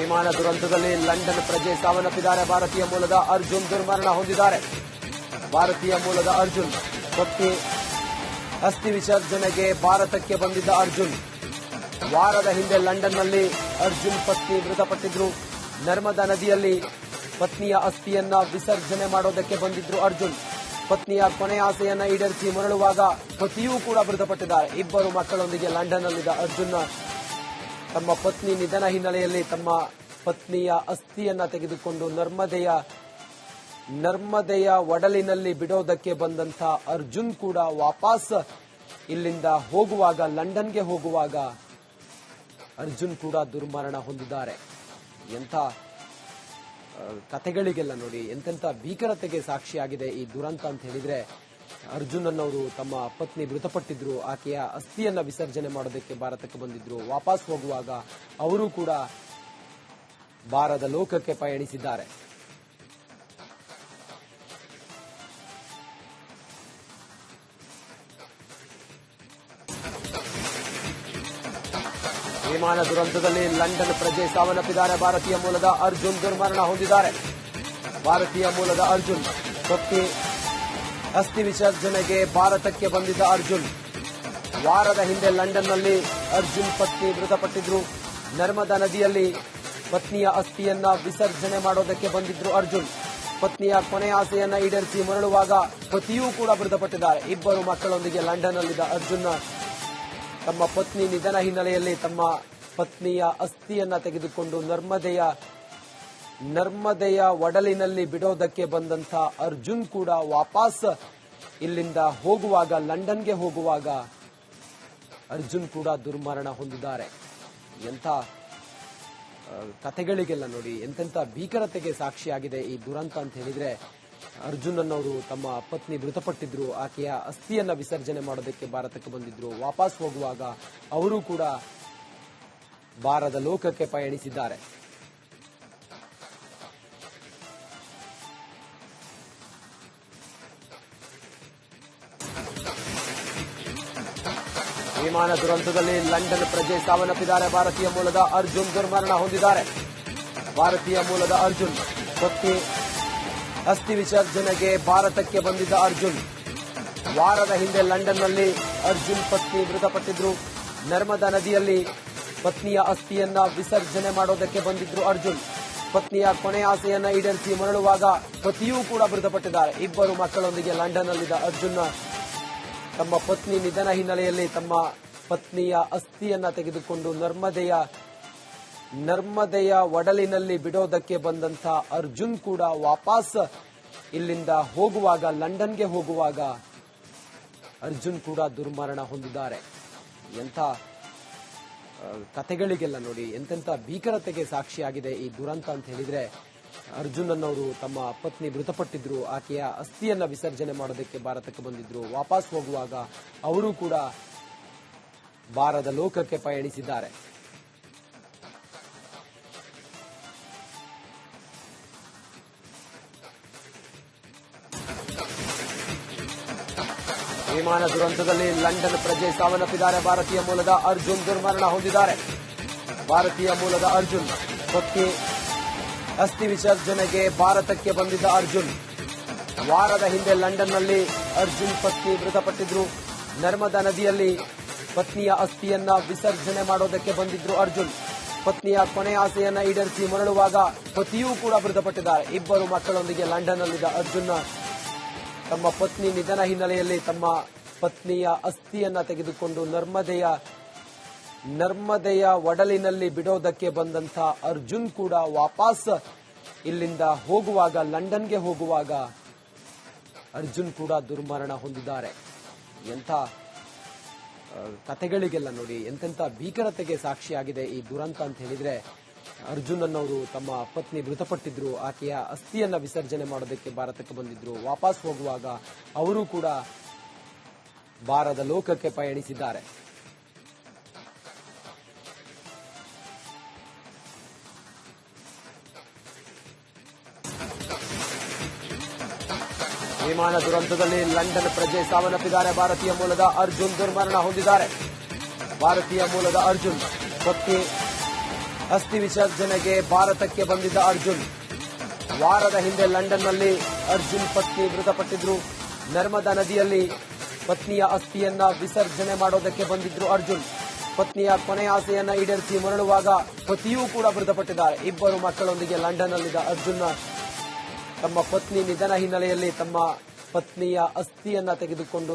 ವಿಮಾನ ದುರಂತದಲ್ಲಿ ಲಂಡನ್ ಪ್ರಜೆ ಸಾವನ್ನಪ್ಪಿದ್ದಾರೆ. ಭಾರತೀಯ ಮೂಲದ ಅರ್ಜುನ್ ದುರ್ಮರಣ ಹೊಂದಿದ್ದಾರೆ. ಭಾರತೀಯ ಮೂಲದ ಅರ್ಜುನ್ ಪತ್ನಿ ಅಸ್ಥಿ ವಿಸರ್ಜನೆಗೆ ಭಾರತಕ್ಕೆ ಬಂದಿದ್ದ ಅರ್ಜುನ್ ವಾರದ ಹಿಂದೆ ಲಂಡನ್ನಲ್ಲಿ ಅರ್ಜುನ್ ಪತ್ನಿ ಮೃತಪಟ್ಟಿದ್ರು. ನರ್ಮದಾ ನದಿಯಲ್ಲಿ ಪತ್ನಿಯ ಅಸ್ಥಿಯನ್ನ ವಿಸರ್ಜನೆ ಮಾಡೋದಕ್ಕೆ ಬಂದಿದ್ರು ಅರ್ಜುನ್. ಪತ್ನಿಯ ಕೊನೆಯ ಆಸೆಯನ್ನ ಈಡೇರಿಸಿ ಮರಳುವಾಗ ಪತಿಯೂ ಕೂಡ ಮೃತಪಟ್ಟಿದ್ದಾರೆ. ಇಬ್ಬರು ಮಕ್ಕಳೊಂದಿಗೆ ಲಂಡನ್ನಲ್ಲಿದ್ದ ಅರ್ಜುನ್ ತಮ್ಮ ಪತ್ನಿ ನಿಧನ ಹಿನ್ನೆಲೆಯಲ್ಲಿ ತಮ್ಮ ಪತ್ನಿಯ ಅಸ್ಥಿಯನ್ನ ತೆಗೆದುಕೊಂಡು ನರ್ಮದೆಯ ಒಡಲಿನಲ್ಲಿ ಬಿಡೋದಕ್ಕೆ ಬಂದಂತ ಅರ್ಜುನ್ ಕೂಡ ವಾಪಸ್ ಇಲ್ಲಿಂದ ಹೋಗುವಾಗ ಲಂಡನ್ಗೆ ಹೋಗುವಾಗ ಅರ್ಜುನ್ ಕೂಡ ದುರ್ಮರಣ ಹೊಂದಿದ್ದಾರೆ. ಎಂಥ ಕಥೆಗಳಿಗೆಲ್ಲ ನೋಡಿ ಎಂತೆಂಥ ಭೀಕರತೆಗೆ ಸಾಕ್ಷಿಯಾಗಿದೆ ಈ ದುರಂತ ಅಂತ ಹೇಳಿದ್ರೆ, ಅರ್ಜುನ್ ಅನ್ನೋರು ತಮ್ಮ ಪತ್ನಿ ಮೃತಪಟ್ಟಿದ್ರು. ಆಕೆಯ ಅಸ್ಥಿಯನ್ನ ವಿಸರ್ಜನೆ ಮಾಡೋದಕ್ಕೆ ಭಾರತಕ್ಕೆ ಬಂದಿದ್ರು. ವಾಪಸ್ ಹೋಗುವಾಗ ಅವರು ಕೂಡ ಬಾರದ ಲೋಕಕ್ಕೆ ಪಯಣಿಸಿದ್ದಾರೆ. ವಿಮಾನ ದುರಂತದಲ್ಲಿ ಲಂಡನ್ ಪ್ರಜೆ ಸಾವನ್ನಪ್ಪಿದ್ದಾರೆ. ಭಾರತೀಯ ಮೂಲದ ಅರ್ಜುನ್ ದುರ್ಮರಣ ಹೊಂದಿದ್ದಾರೆ. ಭಾರತೀಯ ಮೂಲದ ಅರ್ಜುನ್ ಪತ್ನಿ ಅಸ್ಥಿ ವಿಸರ್ಜನೆಗೆ ಭಾರತಕ್ಕೆ ಬಂದಿದ್ದ ಅರ್ಜುನ್ ವಾರದ ಹಿಂದೆ ಲಂಡನ್ನಲ್ಲಿ ಅರ್ಜುನ್ ಪತ್ನಿ ಮೃತಪಟ್ಟಿದ್ರು. ನರ್ಮದಾ ನದಿಯಲ್ಲಿ ಪತ್ನಿಯ ಅಸ್ಥಿಯನ್ನ ವಿಸರ್ಜನೆ ಮಾಡೋದಕ್ಕೆ ಬಂದಿದ್ರು ಅರ್ಜುನ್. ಪತ್ನಿಯ ಕೊನೆಯ ಆಸೆಯನ್ನ ಈಡೇರಿಸಿ ಮರಳುವಾಗ ಪತಿಯೂ ಕೂಡ ಮೃತಪಟ್ಟಿದ್ದಾರೆ. ಇಬ್ಬರು ಮಕ್ಕಳೊಂದಿಗೆ ಲಂಡನ್ನಲ್ಲಿದ್ದ ಅರ್ಜುನ್ ತಮ್ಮ ಪತ್ನಿ ನಿಧನ ಹಿನ್ನೆಲೆಯಲ್ಲಿ ತಮ್ಮ ಪತ್ನಿಯ ಅಸ್ಥಿಯನ್ನ ತೆಗೆದುಕೊಂಡು ನರ್ಮದೆಯ ಒಡಲಿನಲ್ಲಿ ಬಿಡೋದಕ್ಕೆ ಬಂದಂತ ಅರ್ಜುನ್ ಕೂಡ ವಾಪಸ್ ಇಲ್ಲಿಂದ ಹೋಗುವಾಗ ಲಂಡನ್ಗೆ ಹೋಗುವಾಗ ಅರ್ಜುನ್ ಕೂಡ ದುರ್ಮರಣ ಹೊಂದಿದ್ದಾರೆ. ಎಂಥ ಕಥೆಗಳಿಗೆಲ್ಲ ನೋಡಿ ಎಂತೆಂಥ ಭೀಕರತೆಗೆ ಸಾಕ್ಷಿಯಾಗಿದೆ ಈ ದುರಂತ ಅಂತ ಹೇಳಿದ್ರೆ, ಅರ್ಜುನ್ ಅನ್ನೋರು ತಮ್ಮ ಪತ್ನಿ ಮೃತಪಟ್ಟಿದ್ರು. ಆಕೆಯ ಅಸ್ಥಿಯನ್ನ ವಿಸರ್ಜನೆ ಮಾಡೋದಕ್ಕೆ ಭಾರತಕ್ಕೆ ಬಂದಿದ್ರು. ವಾಪಸ್ ಹೋಗುವಾಗ ಅವರು ಕೂಡ ಬಾರದ ಲೋಕಕ್ಕೆ ಪಯಣಿಸಿದ್ದಾರೆ. ವಿಮಾನ ದುರಂತದಲ್ಲಿ ಲಂಡನ್ ಪ್ರಜೆ ಸಾವನ್ನಪ್ಪಿದ್ದಾರೆ. ಭಾರತೀಯ ಮೂಲದ ಅರ್ಜುನ್ ದುರ್ಮರಣ ಹೊಂದಿದ್ದಾರೆ. ಭಾರತೀಯ ಮೂಲದ ಅರ್ಜುನ್ ಪತ್ನಿ ಅಸ್ಥಿ ವಿಸರ್ಜನೆಗೆ ಭಾರತಕ್ಕೆ ಬಂದಿದ್ದ ಅರ್ಜುನ್ ವಾರದ ಹಿಂದೆ ಲಂಡನ್ನಲ್ಲಿ ಅರ್ಜುನ್ ಪತ್ನಿ ಮೃತಪಟ್ಟಿದ್ರು. ನರ್ಮದಾ ನದಿಯಲ್ಲಿ ಪತ್ನಿಯ ಅಸ್ಥಿಯನ್ನ ವಿಸರ್ಜನೆ ಮಾಡೋದಕ್ಕೆ ಬಂದಿದ್ರು ಅರ್ಜುನ್. ಪತ್ನಿಯ ಕೊನೆಯ ಆಸೆಯನ್ನ ಈಡೇರಿಸಿ ಮರಳುವಾಗ ಪತಿಯೂ ಕೂಡ ಮೃತಪಟ್ಟಿದ್ದಾರೆ. ಇಬ್ಬರು ಮಕ್ಕಳೊಂದಿಗೆ ಲಂಡನ್ನಲ್ಲಿದ್ದ ಅರ್ಜುನ್ ತಮ್ಮ ಪತ್ನಿ ನಿಧನ ಹಿನ್ನೆಲೆಯಲ್ಲಿ ತಮ್ಮ ಪತ್ನಿಯ ಅಸ್ಥಿಯನ್ನ ತೆಗೆದುಕೊಂಡು ನರ್ಮದೆಯ ಒಡಲಿನಲ್ಲಿ ಬಿಡೋದಕ್ಕೆ ಬಂದಂತ ಅರ್ಜುನ್ ಕೂಡ ವಾಪಸ್ ಇಲ್ಲಿಂದ ಹೋಗುವಾಗ ಲಂಡನ್ಗೆ ಹೋಗುವಾಗ ಅರ್ಜುನ್ ಕೂಡ ದುರ್ಮರಣ ಹೊಂದಿದ್ದಾರೆ. ಎಂಥ ಕಥೆಗಳಿಗೆಲ್ಲ ನೋಡಿ ಎಂತೆಂಥ ಭೀಕರತೆಗೆ ಸಾಕ್ಷಿಯಾಗಿದೆ ಈ ದುರಂತ ಅಂತ ಹೇಳಿದ್ರೆ, ಅರ್ಜುನ್ ಅನ್ನೋರು ತಮ್ಮ ಪತ್ನಿ ಮೃತಪಟ್ಟಿದ್ರು. ಆಕೆಯ ಅಸ್ಥಿಯನ್ನ ವಿಸರ್ಜನೆ ಮಾಡೋದಕ್ಕೆ ಭಾರತಕ್ಕೆ ಬಂದಿದ್ರು. ವಾಪಸ್ ಹೋಗುವಾಗ ಅವರು ಕೂಡ ಬಾರದ ಲೋಕಕ್ಕೆ ಪಯಣಿಸಿದ್ದಾರೆ. ವಿಮಾನ ದುರಂತದಲ್ಲಿ ಲಂಡನ್ ಪ್ರಜೆ ಸಾವನ್ನಪ್ಪಿದ್ದಾರೆ. ಭಾರತೀಯ ಮೂಲದ ಅರ್ಜುನ್ ದುರ್ಮರಣ ಹೊಂದಿದ್ದಾರೆ. ಭಾರತೀಯ ಮೂಲದ ಅರ್ಜುನ್ ಪತ್ನಿ ಅಸ್ಥಿ ವಿಸರ್ಜನೆಗೆ ಭಾರತಕ್ಕೆ ಬಂದಿದ್ದ ಅರ್ಜುನ್ ವಾರದ ಹಿಂದೆ ಲಂಡನ್ನಲ್ಲಿ ಅರ್ಜುನ್ ಪತ್ನಿ ಮೃತಪಟ್ಟಿದ್ರು. ನರ್ಮದಾ ನದಿಯಲ್ಲಿ ಪತ್ನಿಯ ಅಸ್ಥಿಯನ್ನ ವಿಸರ್ಜನೆ ಮಾಡೋದಕ್ಕೆ ಬಂದಿದ್ರು ಅರ್ಜುನ್. ಪತ್ನಿಯ ಕೊನೆಯ ಆಸೆಯನ್ನ ಈಡೇರಿಸಿ ಮರಳುವಾಗ ಪತಿಯೂ ಕೂಡ ಮೃತಪಟ್ಟಿದ್ದಾರೆ. ಇಬ್ಬರು ಮಕ್ಕಳೊಂದಿಗೆ ಲಂಡನ್ನಲ್ಲಿದ್ದ ಅರ್ಜುನ್ ತಮ್ಮ ಪತ್ನಿ ನಿಧನ ಹಿನ್ನೆಲೆಯಲ್ಲಿ ತಮ್ಮ ಪತ್ನಿಯ ಅಸ್ಥಿಯನ್ನ ತೆಗೆದುಕೊಂಡು ನರ್ಮದೆಯ ಒಡಲಿನಲ್ಲಿ ಬಿಡೋದಕ್ಕೆ ಬಂದಂತ ಅರ್ಜುನ್ ಕೂಡ ವಾಪಸ್ ಇಲ್ಲಿಂದ ಹೋಗುವಾಗ ಲಂಡನ್ಗೆ ಹೋಗುವಾಗ ಅರ್ಜುನ್ ಕೂಡ ದುರ್ಮರಣ ಹೊಂದಿದ್ದಾರೆ. ಎಂಥ ಕಥೆಗಳಿಗೆಲ್ಲ ನೋಡಿ ಎಂತೆಂಥ ಭೀಕರತೆಗೆ ಸಾಕ್ಷಿಯಾಗಿದೆ ಈ ದುರಂತ ಅಂತ ಹೇಳಿದ್ರೆ, ಅರ್ಜುನ್ ಅನ್ನೋರು ತಮ್ಮ ಪತ್ನಿ ಮೃತಪಟ್ಟಿದ್ರು. ಆಕೆಯ ಅಸ್ಥಿಯನ್ನ ವಿಸರ್ಜನೆ ಮಾಡೋದಕ್ಕೆ ಭಾರತಕ್ಕೆ ಬಂದಿದ್ರು. ವಾಪಸ್ ಹೋಗುವಾಗ ಅವರು ಕೂಡ ಬಾರದ ಲೋಕಕ್ಕೆ ಪಯಣಿಸಿದ್ದಾರೆ. ವಿಮಾನ ದುರಂತದಲ್ಲಿ ಲಂಡನ್ ಪ್ರಜೆ ಸಾವನ್ನಪ್ಪಿದ್ದಾರೆ. ಭಾರತೀಯ ಮೂಲದ ಅರ್ಜುನ್ ದುರ್ಮರಣ ಹೊಂದಿದ್ದಾರೆ. ಭಾರತೀಯ ಮೂಲದ ಅರ್ಜುನ್ ಪತ್ನಿ ಅಸ್ಥಿ ವಿಸರ್ಜನೆಗೆ ಭಾರತಕ್ಕೆ ಬಂದಿದ್ದ ಅರ್ಜುನ್. ವಾರದ ಹಿಂದೆ ಲಂಡನ್ನಲ್ಲಿ ಅರ್ಜುನ್ ಪತ್ನಿ ಮೃತಪಟ್ಟಿದ್ರು. ನರ್ಮದಾ ನದಿಯಲ್ಲಿ ಪತ್ನಿಯ ಅಸ್ಥಿಯನ್ನ ವಿಸರ್ಜನೆ ಮಾಡೋದಕ್ಕೆ ಬಂದಿದ್ರು ಅರ್ಜುನ್. ಪತ್ನಿಯ ಕೊನೆಯ ಆಸೆಯನ್ನ ಈಡೇರಿಸಿ ಮರಳುವಾಗ ಪತಿಯೂ ಕೂಡ ಮೃತಪಟ್ಟಿದ್ದಾರೆ. ಇಬ್ಬರು ಮಕ್ಕಳೊಂದಿಗೆ ಲಂಡನ್ನಲ್ಲಿದ್ದ ಅರ್ಜುನ್ ತಮ್ಮ ಪತ್ನಿ ನಿಧನ ಹಿನ್ನೆಲೆಯಲ್ಲಿ ತಮ್ಮ ಪತ್ನಿಯ ಅಸ್ಥಿಯನ್ನ ತೆಗೆದುಕೊಂಡು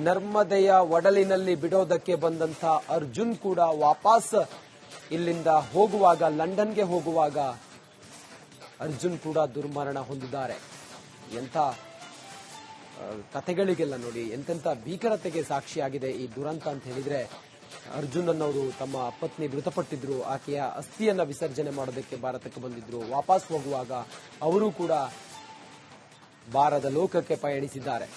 ನರ್ಮದೆಯ ಒಡಲಿನಲ್ಲಿ ಬಿಡೋದಕ್ಕೆ ಬಂದಂತ ಅರ್ಜುನ್ ಕೂಡ ವಾಪಸ್ ಇಲ್ಲಿಂದ ಹೋಗುವಾಗ, ಲಂಡನ್ಗೆ ಹೋಗುವಾಗ ಅರ್ಜುನ್ ಕೂಡ ದುರ್ಮರಣ ಹೊಂದಿದ್ದಾರೆ. ಎಂಥ ಕಥೆಗಳಿಗೆಲ್ಲ ನೋಡಿ, ಎಂತೆಂಥ ಭೀಕರತೆಗೆ ಸಾಕ್ಷಿಯಾಗಿದೆ ಈ ದುರಂತ ಅಂತ ಹೇಳಿದ್ರೆ. ಅರ್ಜುನ್ ಅನ್ನೋರು ತಮ್ಮ ಪತ್ನಿ ಮೃತಪಟ್ಟಿದ್ರು. ಆಕೆಯ ಅಸ್ಥಿಯನ್ನ ವಿಸರ್ಜನೆ ಮಾಡೋದಕ್ಕೆ ಭಾರತಕ್ಕೆ ಬಂದಿದ್ರು. ವಾಪಸ್ ಹೋಗುವಾಗ ಅವರು ಕೂಡ ಬಾರದ ಲೋಕಕ್ಕೆ ಪಯಣಿಸಿದ್ದಾರೆ.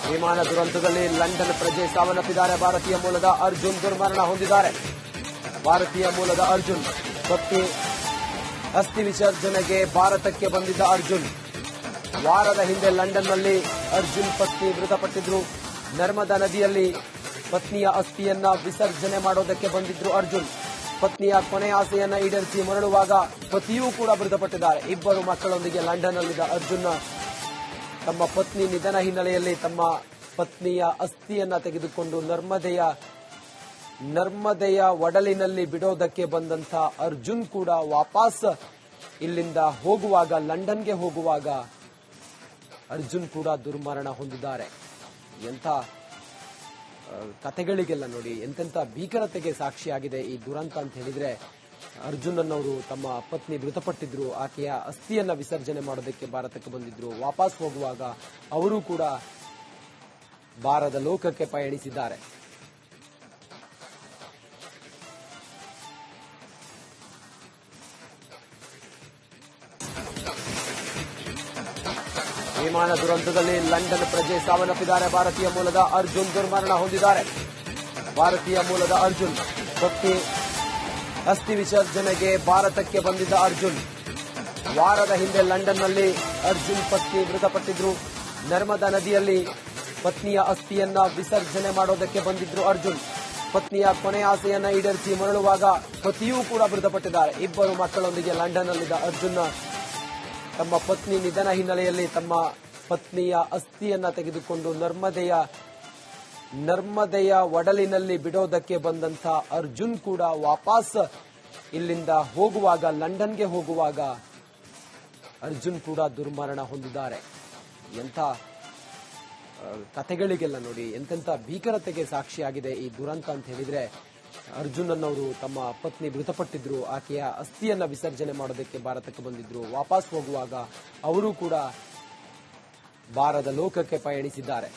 ವಿಮಾನ ದುರಂತದಲ್ಲಿ ಲಂಡನ್ ಪ್ರಜೆ ಸಾವನ್ನಪ್ಪಿದ್ದಾರೆ. ಭಾರತೀಯ ಮೂಲದ ಅರ್ಜುನ್ ದುರ್ಮರಣ ಹೊಂದಿದ್ದಾರೆ. ಭಾರತೀಯ ಮೂಲದ ಅರ್ಜುನ್ ಪತ್ನಿ ಅಸ್ಥಿ ವಿಸರ್ಜನೆಗೆ ಭಾರತಕ್ಕೆ ಬಂದಿದ್ದ ಅರ್ಜುನ್. ವಾರದ ಹಿಂದೆ ಲಂಡನ್ನಲ್ಲಿ ಅರ್ಜುನ್ ಪತ್ನಿ ಮೃತಪಟ್ಟಿದ್ರು. ನರ್ಮದಾ ನದಿಯಲ್ಲಿ ಪತ್ನಿಯ ಅಸ್ಥಿಯನ್ನ ವಿಸರ್ಜನೆ ಮಾಡೋದಕ್ಕೆ ಬಂದಿದ್ರು ಅರ್ಜುನ್. ಪತ್ನಿಯ ಕೊನೆಯ ಆಸೆಯನ್ನ ಈಡೇರಿಸಿ ಮರಳುವಾಗ ಪತಿಯೂ ಕೂಡ ಮೃತಪಟ್ಟಿದ್ದಾರೆ. ಇಬ್ಬರು ಮಕ್ಕಳೊಂದಿಗೆ ಲಂಡನ್ನಲ್ಲಿದ್ದ ಅರ್ಜುನ್ ತಮ್ಮ ಪತ್ನಿ ನಿಧನ ಹಿನ್ನೆಲೆಯಲ್ಲಿ ತಮ್ಮ ಪತ್ನಿಯ ಅಸ್ಥಿಯನ್ನ ತೆಗೆದುಕೊಂಡು ನರ್ಮದೆಯ ಒಡಲಿನಲ್ಲಿ ಬಿಡೋದಕ್ಕೆ ಬಂದಂತ ಅರ್ಜುನ್ ಕೂಡ ವಾಪಸ್ ಇಲ್ಲಿಂದ ಹೋಗುವಾಗ, ಲಂಡನ್ಗೆ ಹೋಗುವಾಗ ಅರ್ಜುನ್ ಕೂಡ ದುರ್ಮರಣ ಹೊಂದಿದ್ದಾರೆ. ಎಂಥ ಕಥೆಗಳಿಗೆಲ್ಲ ನೋಡಿ, ಎಂತೆಂಥ ಭೀಕರತೆಗೆ ಸಾಕ್ಷಿಯಾಗಿದೆ ಈ ದುರಂತ ಅಂತ ಹೇಳಿದ್ರೆ. ಅರ್ಜುನ್ ಅನ್ನೋರು ತಮ್ಮ ಪತ್ನಿ ಮೃತಪಟ್ಟಿದ್ರು. ಆಕೆಯ ಅಸ್ಥಿಯನ್ನ ವಿಸರ್ಜನೆ ಮಾಡೋದಕ್ಕೆ ಭಾರತಕ್ಕೆ ಬಂದಿದ್ರು. ವಾಪಸ್ ಹೋಗುವಾಗ ಅವರು ಕೂಡ ಬಾರದ ಲೋಕಕ್ಕೆ ಪಯಣಿಸಿದ್ದಾರೆ. ವಿಮಾನ ದುರಂತದಲ್ಲಿ ಲಂಡನ್ ಪ್ರಜೆ ಸಾವನ್ನಪ್ಪಿದ್ದಾರೆ. ಭಾರತೀಯ ಮೂಲದ ಅರ್ಜುನ್ ದುರ್ಮರಣ ಹೊಂದಿದ್ದಾರೆ. ಭಾರತೀಯ ಮೂಲದ ಅರ್ಜುನ್ ಪತ್ನಿ ಅಸ್ಥಿ ವಿಸರ್ಜನೆಗೆ ಭಾರತಕ್ಕೆ ಬಂದಿದ್ದ ಅರ್ಜುನ್. ವಾರದ ಹಿಂದೆ ಲಂಡನ್ನಲ್ಲಿ ಅರ್ಜುನ್ ಪತ್ನಿ ಮೃತಪಟ್ಟಿದ್ರು. ನರ್ಮದಾ ನದಿಯಲ್ಲಿ ಪತ್ನಿಯ ಅಸ್ಥಿಯನ್ನ ವಿಸರ್ಜನೆ ಮಾಡೋದಕ್ಕೆ ಬಂದಿದ್ರು ಅರ್ಜುನ್. ಪತ್ನಿಯ ಕೊನೆಯ ಆಸೆಯನ್ನ ಈಡೇರಿಸಿ ಮರಳುವಾಗ ಪತಿಯೂ ಕೂಡ ಮೃತಪಟ್ಟಿದ್ದಾರೆ. ಇಬ್ಬರು ಮಕ್ಕಳೊಂದಿಗೆ ಲಂಡನ್ನಲ್ಲಿದ್ದ ಅರ್ಜುನ್ ತಮ್ಮ ಪತ್ನಿ ನಿಧನ ಹಿನ್ನೆಲೆಯಲ್ಲಿ ತಮ್ಮ ಪತ್ನಿಯ ಅಸ್ಥಿಯನ್ನ ತೆಗೆದುಕೊಂಡು ನರ್ಮದೆಯ ಒಡಲಿನಲ್ಲಿ ಬಿಡೋದಕ್ಕೆ ಬಂದಂತ ಅರ್ಜುನ್ ಕೂಡ ವಾಪಸ್ ಇಲ್ಲಿಂದ ಹೋಗುವಾಗ, ಲಂಡನ್ಗೆ ಹೋಗುವಾಗ ಅರ್ಜುನ್ ಕೂಡ ದುರ್ಮರಣ ಹೊಂದಿದ್ದಾರೆ. ಎಂಥ ಕಥೆಗಳಿಗೆಲ್ಲ ನೋಡಿ, ಎಂತೆಂಥ ಭೀಕರತೆಗೆ ಸಾಕ್ಷಿಯಾಗಿದೆ ಈ ದುರಂತ ಅಂತ ಹೇಳಿದ್ರೆ. ಅರ್ಜುನ್ ಅನ್ನೋರು ತಮ್ಮ ಪತ್ನಿ ಮೃತಪಟ್ಟಿದ್ರು. ಆಕೆಯ ಅಸ್ಥಿಯನ್ನ ವಿಸರ್ಜನೆ ಮಾಡೋದಕ್ಕೆ ಭಾರತಕ್ಕೆ ಬಂದಿದ್ರು. ವಾಪಸ್ ಹೋಗುವಾಗ ಅವರು ಕೂಡ ಬಾರದ ಲೋಕಕ್ಕೆ ಪಯಣಿಸಿದ್ದಾರೆ.